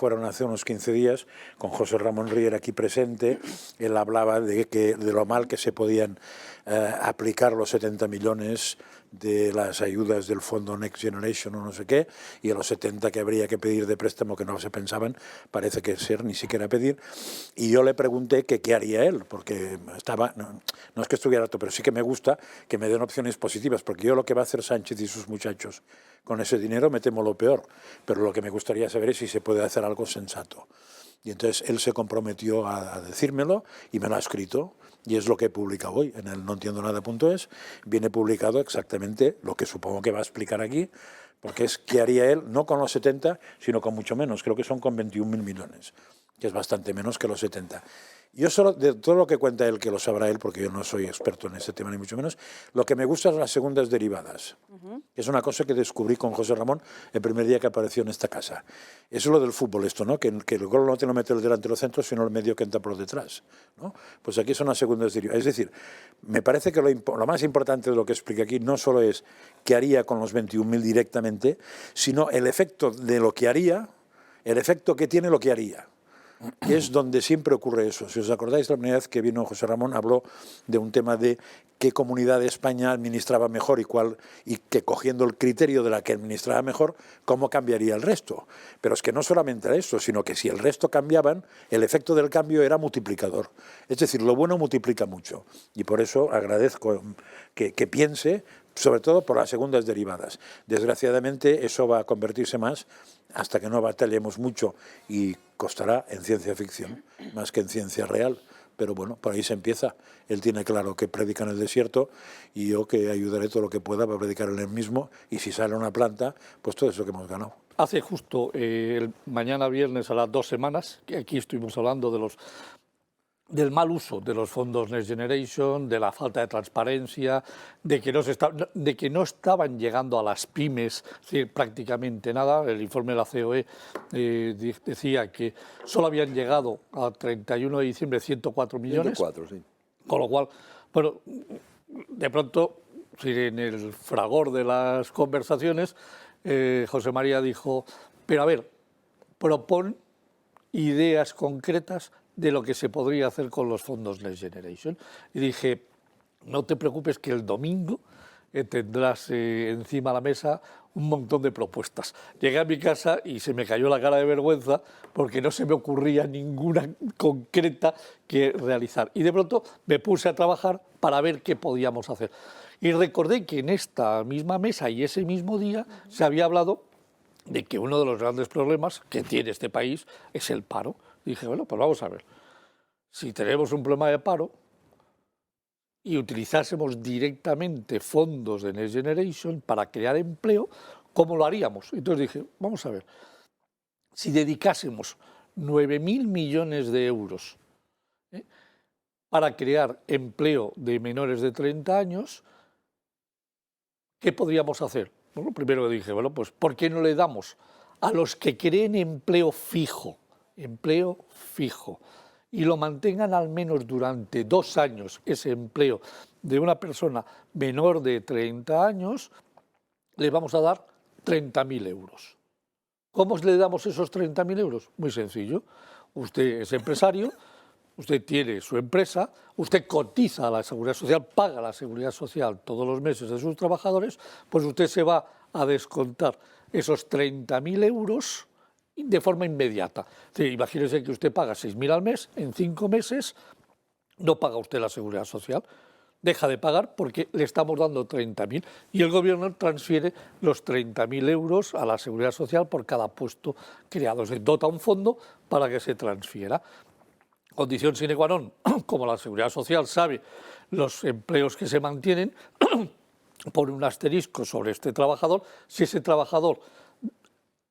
fueron hace unos 15 días, con José Ramón Riera aquí presente. Él hablaba de lo mal que se podían aplicar los 70 millones de las ayudas del fondo Next Generation o no sé qué, y a los 70 que habría que pedir de préstamo que no se pensaban, parece que ser ni siquiera pedir. Y yo le pregunté que qué haría él, porque estaba, no es que estuviera harto, pero sí que me gusta que me den opciones positivas, porque yo lo que va a hacer Sánchez y sus muchachos con ese dinero me temo lo peor, pero lo que me gustaría saber es si se puede hacer algo sensato. Y entonces él se comprometió a decírmelo y me lo ha escrito, y es lo que he publicado hoy en el noentiendonada.es. Viene publicado exactamente lo que supongo que va a explicar aquí, porque es qué haría él, no con los 70, sino con mucho menos. Creo que son con 21.000 millones, que es bastante menos que los 70. Yo solo, de todo lo que cuenta él, que lo sabrá él, porque yo no soy experto en ese tema ni mucho menos, lo que me gusta es las segundas derivadas. Es una cosa que descubrí con José Ramón el primer día que apareció en esta casa. Eso es lo del fútbol, esto, ¿no? Que el gol no te lo mete el delante de los centros, sino el medio que entra por detrás, ¿no? Pues aquí son las segundas derivadas. Es decir, me parece que lo más importante de lo que explica aquí no solo es qué haría con los 21.000 directamente, sino el efecto de lo que haría, el efecto que tiene lo que haría. Que es donde siempre ocurre eso. Si os acordáis, la primera vez que vino José Ramón habló de un tema de qué comunidad de España administraba mejor y que cogiendo el criterio de la que administraba mejor, cómo cambiaría el resto. Pero es que no solamente era eso, sino que si el resto cambiaban, el efecto del cambio era multiplicador. Es decir, lo bueno multiplica mucho. Y por eso agradezco que piense, sobre todo por las segundas derivadas. Desgraciadamente eso va a convertirse más, hasta que no batallemos mucho, y costará en ciencia ficción más que en ciencia real, pero bueno, por ahí se empieza. Él tiene claro que predica en el desierto y yo que ayudaré todo lo que pueda para predicar en el mismo, y si sale una planta, pues todo eso que hemos ganado. Hace justo mañana viernes a las 2 semanas, que aquí estuvimos hablando del mal uso de los fondos Next Generation, de la falta de transparencia, de que no estaban llegando a las pymes, es decir, prácticamente nada. El informe de la COE decía que solo habían llegado a 31 de diciembre 104 millones. 104, sí. Con lo cual, bueno, de pronto, en el fragor de las conversaciones, José María dijo, pero a ver, propon ideas concretas de lo que se podría hacer con los fondos Next Generation. Y dije, no te preocupes que el domingo tendrás encima de la mesa un montón de propuestas. Llegué a mi casa y se me cayó la cara de vergüenza porque no se me ocurría ninguna concreta que realizar. Y de pronto me puse a trabajar para ver qué podíamos hacer. Y recordé que en esta misma mesa y ese mismo día se había hablado de que uno de los grandes problemas que tiene este país es el paro. Dije, bueno, pues vamos a ver, si tenemos un problema de paro y utilizásemos directamente fondos de Next Generation para crear empleo, ¿cómo lo haríamos? Entonces dije, vamos a ver, si dedicásemos 9.000 millones de euros para crear empleo de menores de 30 años, ¿qué podríamos hacer? Bueno, primero dije, bueno, pues ¿por qué no le damos a los que creen empleo fijo, y lo mantengan al menos durante 2 años, ese empleo de una persona menor de 30 años, le vamos a dar 30.000 euros. ¿Cómo le damos esos 30.000 euros? Muy sencillo. Usted es empresario, usted tiene su empresa, usted cotiza a la Seguridad Social, paga la Seguridad Social todos los meses de sus trabajadores, pues usted se va a descontar esos 30.000 euros de forma inmediata. Imagínese que usted paga 6.000 al mes, en 5 meses no paga usted la Seguridad Social, deja de pagar porque le estamos dando 30.000 y el gobierno transfiere los 30.000 euros a la Seguridad Social por cada puesto creado. Se dota un fondo para que se transfiera. Condición sine qua non, como la Seguridad Social sabe los empleos que se mantienen, pone un asterisco sobre este trabajador. Si ese trabajador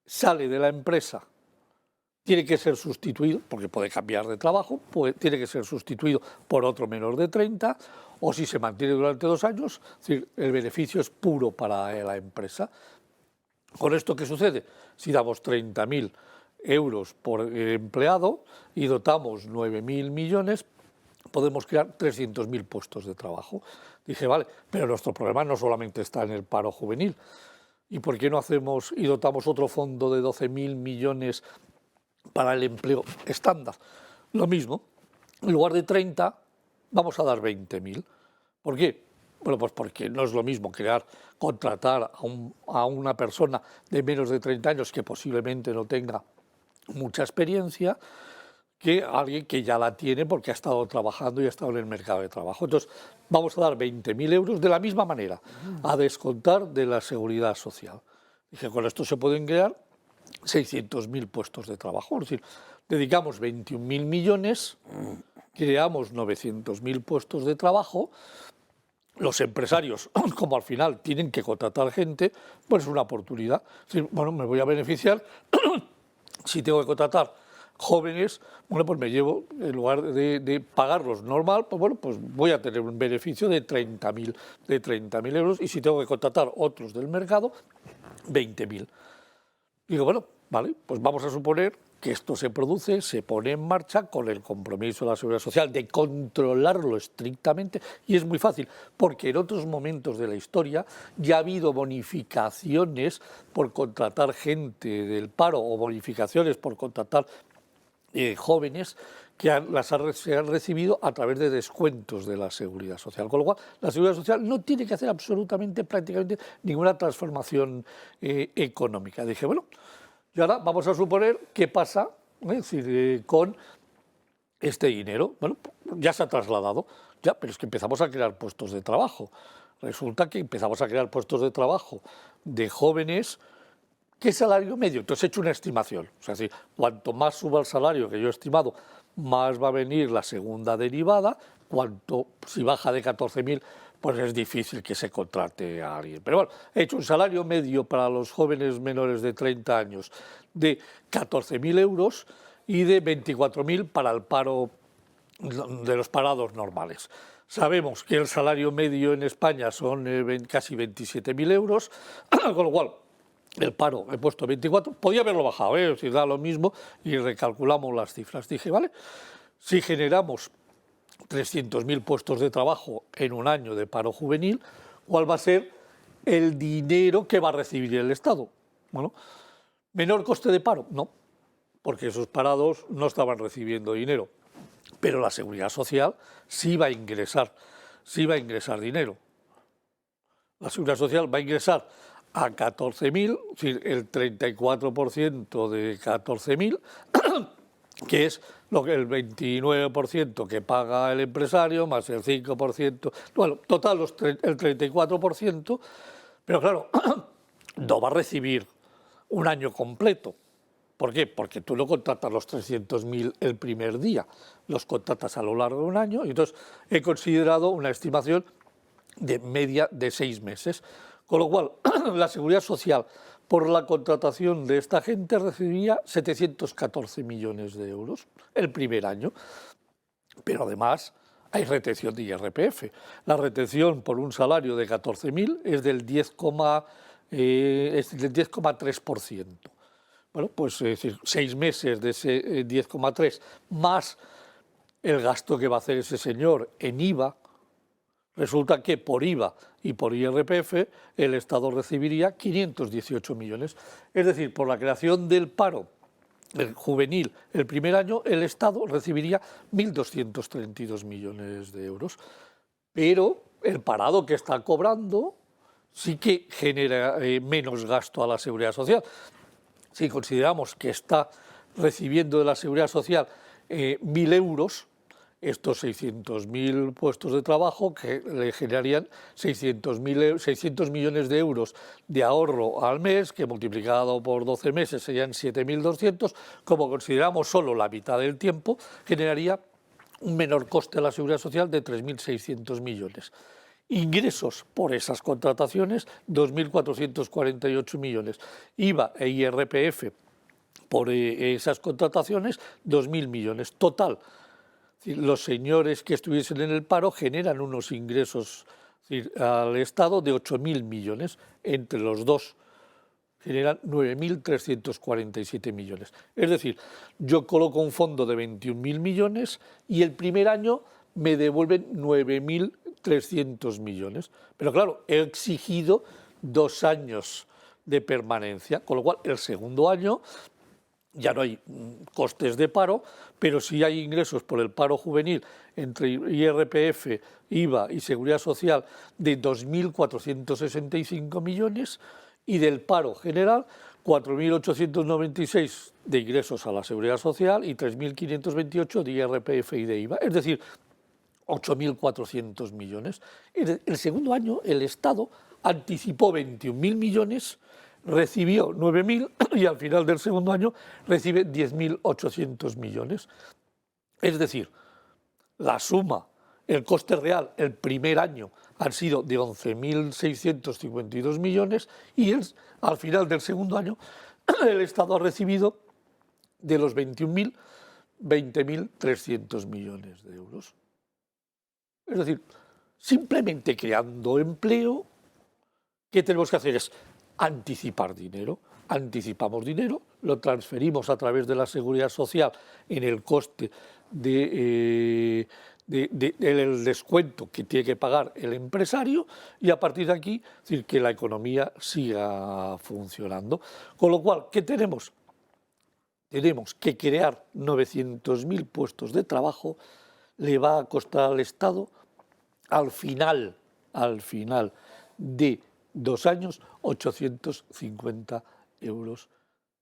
sale de la empresa, tiene que ser sustituido, porque puede cambiar de trabajo, tiene que ser sustituido por otro menor de 30, o si se mantiene durante 2 años, es decir, el beneficio es puro para la empresa. ¿Con esto qué sucede? Si damos 30.000 euros por empleado y dotamos 9.000 millones, podemos crear 300.000 puestos de trabajo. Dije, vale, pero nuestro problema no solamente está en el paro juvenil. ¿Y por qué no hacemos y dotamos otro fondo de 12.000 millones para el empleo estándar. Lo mismo, en lugar de 30, vamos a dar 20.000. ¿Por qué? Bueno, pues porque no es lo mismo contratar a una persona de menos de 30 años que posiblemente no tenga mucha experiencia, que alguien que ya la tiene porque ha estado trabajando y ha estado en el mercado de trabajo. Entonces, vamos a dar 20.000 euros de la misma manera, a descontar de la seguridad social. Dije, con esto se pueden crear 600.000 puestos de trabajo. Es decir, dedicamos 21.000 millones, creamos 900.000 puestos de trabajo. Los empresarios, como al final tienen que contratar gente, pues es una oportunidad. Es decir, bueno, me voy a beneficiar si tengo que contratar jóvenes, bueno, pues me llevo, en lugar de pagarlos normal, pues bueno, pues voy a tener un beneficio de 30.000 euros, y si tengo que contratar otros del mercado, 20.000. Digo, bueno, vale, pues vamos a suponer que esto se produce, se pone en marcha con el compromiso de la Seguridad Social de controlarlo estrictamente, y es muy fácil, porque en otros momentos de la historia ya ha habido bonificaciones por contratar gente del paro o bonificaciones por contratar jóvenes que se han recibido a través de descuentos de la Seguridad Social. Con lo cual, la Seguridad Social no tiene que hacer prácticamente ninguna transformación económica. Dije, bueno, y ahora vamos a suponer qué pasa con este dinero. Bueno, ya se ha trasladado, ya, pero es que empezamos a crear puestos de trabajo. Resulta que empezamos a crear puestos de trabajo de jóvenes. ¿Qué salario medio? Entonces he hecho una estimación. O sea, si cuanto más suba el salario que yo he estimado, más va a venir la segunda derivada. Si baja de 14.000, pues es difícil que se contrate a alguien. Pero bueno, he hecho un salario medio para los jóvenes menores de 30 años de 14.000 euros y de 24.000 para el paro de los parados normales. Sabemos que el salario medio en España son casi 27.000 euros, con lo cual el paro he puesto 24, podía haberlo bajado, si da lo mismo, y recalculamos las cifras. Dije, vale, si generamos 300.000 puestos de trabajo en un año de paro juvenil, ¿cuál va a ser el dinero que va a recibir el Estado? Bueno, ¿menor coste de paro? No, porque esos parados no estaban recibiendo dinero, pero la Seguridad Social sí va a ingresar dinero. La Seguridad Social va a ingresar a 14.000, es decir, el 34% de 14.000, que es el 29% que paga el empresario, más el 5%, bueno, total el 34%, pero claro, no va a recibir un año completo. ¿Por qué? Porque tú no contratas los 300.000 el primer día, los contratas a lo largo de un año, y entonces he considerado una estimación de media de 6 meses. Con lo cual, la Seguridad Social, por la contratación de esta gente, recibiría 714 millones de euros el primer año. Pero además hay retención de IRPF. La retención por un salario de 14.000 es del 10,3%. Bueno, pues es decir, 6 meses de ese 10,3 más el gasto que va a hacer ese señor en IVA. Resulta que por IVA y por IRPF el Estado recibiría 518 millones. Es decir, por la creación del paro juvenil el primer año, el Estado recibiría 1.232 millones de euros. Pero el parado que está cobrando sí que genera menos gasto a la Seguridad Social. Si consideramos que está recibiendo de la Seguridad Social 1.000 euros, estos 600.000 puestos de trabajo que le generarían 600 millones de euros de ahorro al mes, que multiplicado por 12 meses serían 7.200, como consideramos solo la mitad del tiempo, generaría un menor coste a la Seguridad Social de 3.600 millones. Ingresos por esas contrataciones, 2.448 millones. IVA e IRPF por esas contrataciones, 2.000 millones. Total, los señores que estuviesen en el paro generan unos ingresos al Estado de 8.000 millones. Entre los dos generan 9.347 millones. Es decir, yo coloco un fondo de 21.000 millones y el primer año me devuelven 9.300 millones. Pero claro, he exigido 2 años de permanencia, con lo cual el segundo año ya no hay costes de paro, pero sí hay ingresos por el paro juvenil entre IRPF, IVA y Seguridad Social de 2.465 millones y del paro general 4.896 de ingresos a la Seguridad Social y 3.528 de IRPF y de IVA, es decir, 8.400 millones. El segundo año el Estado anticipó 21.000 millones, recibió 9.000 y al final del segundo año recibe 10.800 millones. Es decir, la suma, el coste real el primer año han sido de 11.652 millones y al final del segundo año el Estado ha recibido de los 21.000, 20.300 millones de euros. Es decir, simplemente creando empleo, ¿qué tenemos que hacer? Es anticipar dinero. Anticipamos dinero, lo transferimos a través de la Seguridad Social en el coste del descuento que tiene que pagar el empresario y a partir de aquí, es decir, que la economía siga funcionando. Con lo cual, ¿qué tenemos? Tenemos que crear 900.000 puestos de trabajo, le va a costar al Estado al final de 2 años 850 euros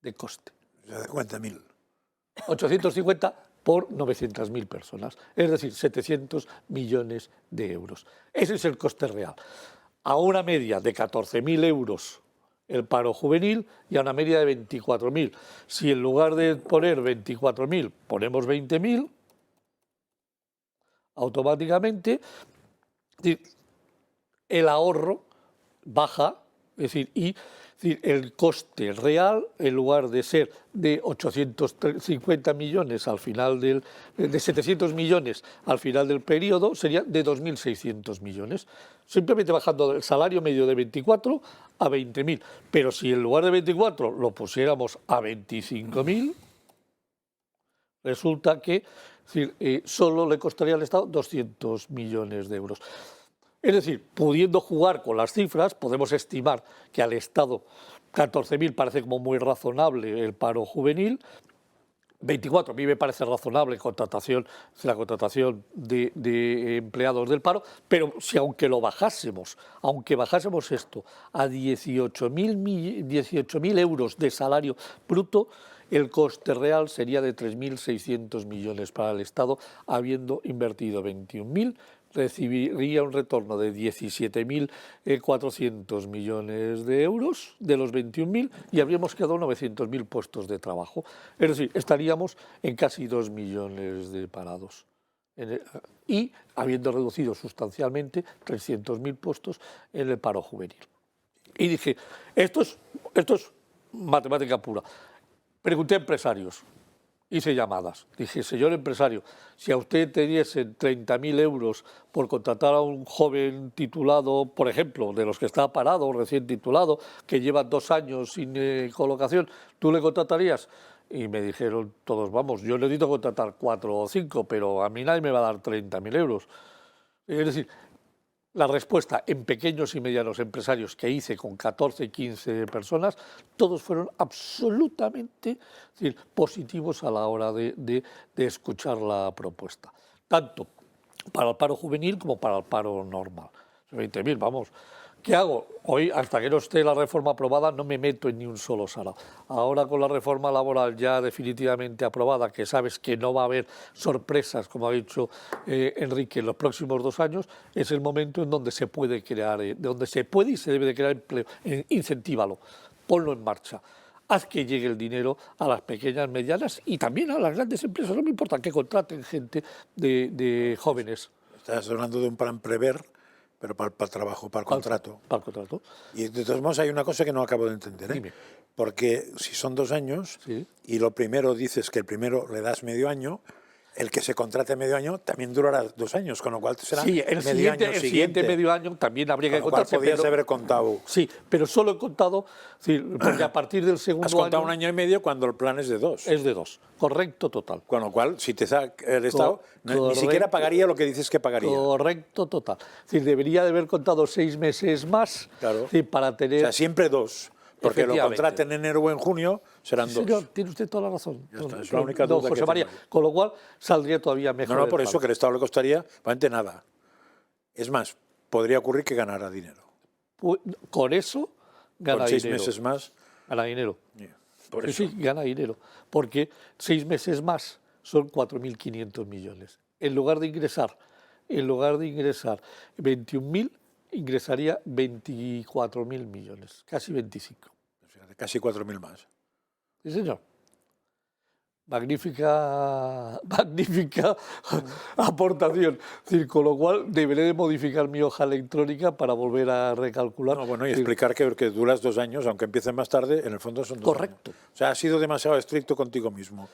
de coste. O sea, de 50.000. 850 por 900.000 personas, es decir, 700 millones de euros. Ese es el coste real. A una media de 14.000 euros el paro juvenil y a una media de 24.000. Si en lugar de poner 24.000 ponemos 20.000, automáticamente el ahorro baja, es decir, el coste real, en lugar de ser de 850 millones al final de 700 millones al final del periodo, sería de 2.600 millones. Simplemente bajando el salario medio de 24 a 20.000. Pero si en lugar de 24 lo pusiéramos a 25.000, resulta que solo le costaría al Estado 200 millones de euros. Es decir, pudiendo jugar con las cifras, podemos estimar que al Estado 14.000 parece como muy razonable el paro juvenil, 24 a mí me parece razonable la contratación de empleados del paro, pero si aunque bajásemos esto a 18.000 euros de salario bruto, el coste real sería de 3.600 millones para el Estado, habiendo invertido 21.000, recibiría un retorno de 17.400 millones de euros de los 21.000 y habríamos quedado 900.000 puestos de trabajo. Es decir, estaríamos en casi 2 millones de parados. Y habiendo reducido sustancialmente 300.000 puestos en el paro juvenil. Y dije, esto es matemática pura. Pregunté a empresarios, hice llamadas, dije, señor empresario, si a usted te diesen 30.000 euros por contratar a un joven titulado, por ejemplo, de los que está parado, recién titulado, que lleva 2 años sin colocación, ¿tú le contratarías? Y me dijeron todos, vamos, yo necesito contratar 4 o 5, pero a mí nadie me va a dar 30.000 euros. Es decir, la respuesta en pequeños y medianos empresarios que hice con 14, 15 personas, todos fueron absolutamente positivos a la hora de escuchar la propuesta, tanto para el paro juvenil como para el paro normal. 20.000, vamos. ¿Qué hago? Hoy, hasta que no esté la reforma aprobada, no me meto en ni un solo sarao. Ahora con la reforma laboral ya definitivamente aprobada, que sabes que no va a haber sorpresas, como ha dicho Enrique, en los próximos 2 años, es el momento en donde se puede crear, donde se puede y se debe de crear empleo. Incentívalo, ponlo en marcha. Haz que llegue el dinero a las pequeñas, medianas y también a las grandes empresas. No me importa que contraten gente de jóvenes. Estás hablando de un plan Prever, pero para el trabajo, para el contrato. Para el contrato. Y de todos modos hay una cosa que no acabo de entender, ¿eh? Dime. Porque si son 2 años, Sí. Y lo primero dices que el primero le das medio año, el que se contrate medio año también durará 2 años, con lo cual será Sí, el siguiente medio año también habría que contar. Podrías haber contado. Sí, pero solo he contado, porque a partir del segundo Has contado año... 1 año y medio cuando el plan es de 2. Es de 2, correcto total. Con lo cual, si te saca el Estado, ni siquiera pagaría lo que dices que pagaría. Correcto total. Es decir, debería de haber contado 6 meses más, Claro. para tener... O sea, siempre 2. Porque lo Efectivamente. contraten en enero o en junio, serán Sí, dos. señor, tiene usted toda la razón. Ya está, es la única Don duda José que María, tengo yo. con lo cual saldría todavía mejor. No, el por eso plan. que el Estado le costaría realmente nada. Es más, podría ocurrir que ganara dinero. Pues, con eso gana Con 6 dinero. meses más. Gana dinero. Por Sí, eso. sí, gana dinero. Porque 6 meses más son 4.500 millones. En lugar de ingresar 21.000, ingresaría 24.000 millones, casi 25. Fíjate, casi 4.000 más. Sí, señor. Magnífica, magnífica aportación. Es decir, con lo cual deberé de modificar mi hoja electrónica para volver a recalcular. No, bueno, y Es decir, explicar que duras 2 años, aunque empiecen más tarde, en el fondo son 2 años. correcto. O sea, has sido demasiado estricto contigo mismo.